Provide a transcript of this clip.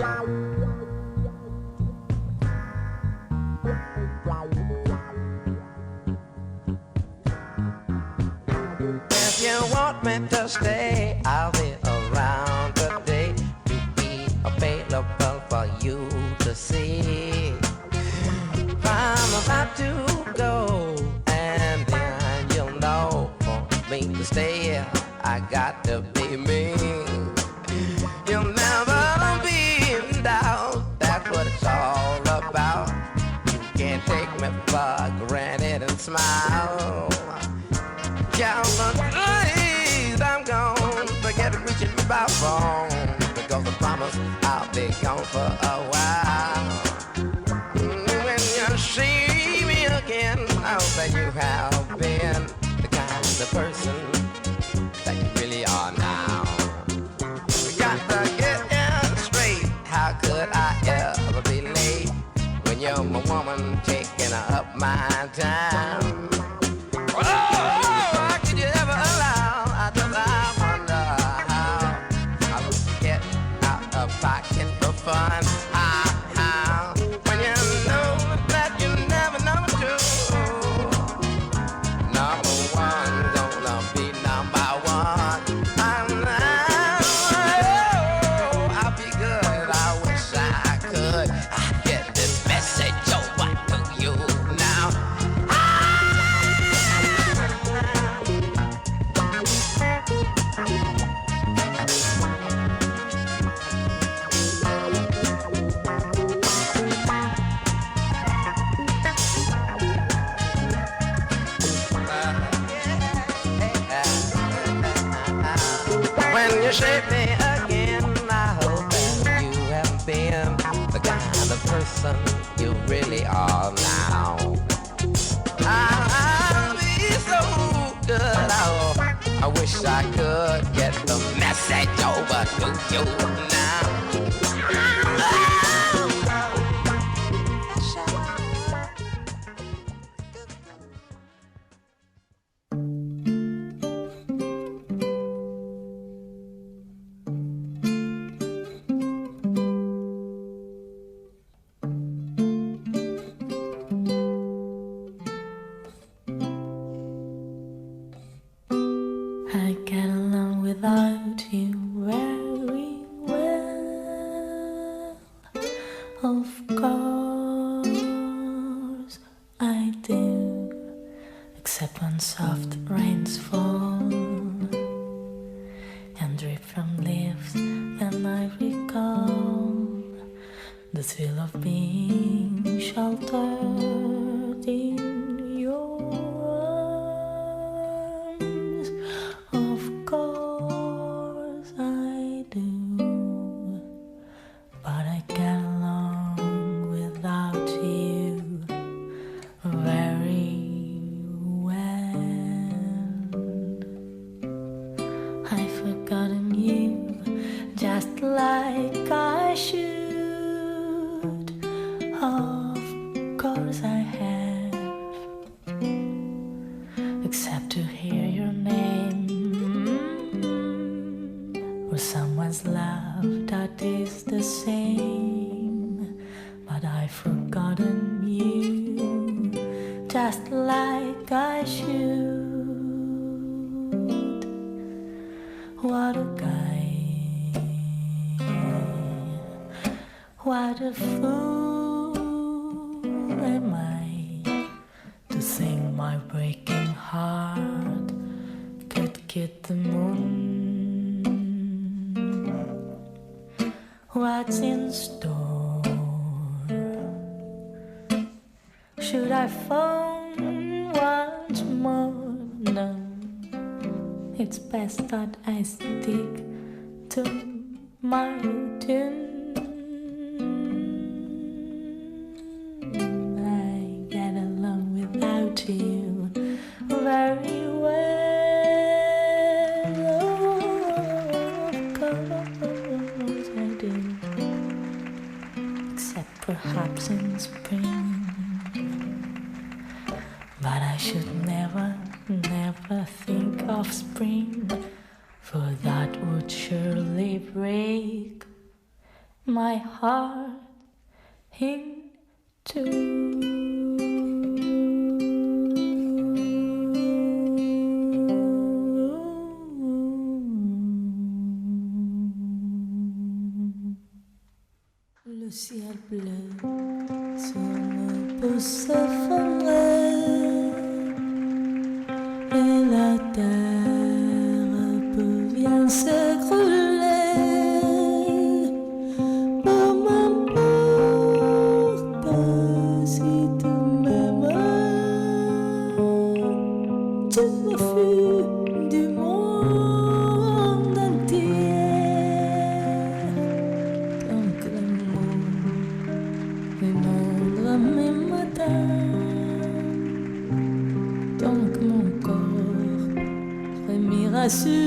If you want me to stay, I'll be around today to be available for you to see. I'm about to go, and then you'll know for me to stay, I got to be me. You'll never be in doubt, that's what it's all about. You can't take me for granted and smile. Please, I'm gone. Forget reaching my phone, because I promise I'll be gone for a while. When you see me again, I hope that you have been the kind of person that you really are now. We got to get in straight. How could I ever be late when you're my woman taking up my time? How could you ever allow? I wonder how I would get out of pocket for fun. How when you know that you never know to. Number one gonna be number one. I'll be good. I wish I could. I get this message over to you now. When you shape me again, I hope that you have been the kind of person you really are now. I'll be so good. I wish I could get the message over to you now. I get along without you very well. Of course I do, except when soft rains fall and drip from leaves. Then I recall the thrill of being sheltered in your arms. Of course I do, but I get along without you very well. I've forgotten you just like I should. Of course I have, except to hear your name or someone's laugh that is the same. But I've forgotten you just like I should. What a guy, what a fool am I to think my breaking heart could get the moon. What's in store? Should I phone once more? No, it's best that I stick to my tune. You very well. Of course I do, except perhaps in spring. But I should never think of spring, for that would surely break my heart in two. Le ciel bleu sur nos peaux s'effondrer et la terre peut bien s'écrouler. Peu m'importe si tu m'aimes, tu me fuis du monde entier. Donc l'amour inonde mes matins, donc mon corps frémira sur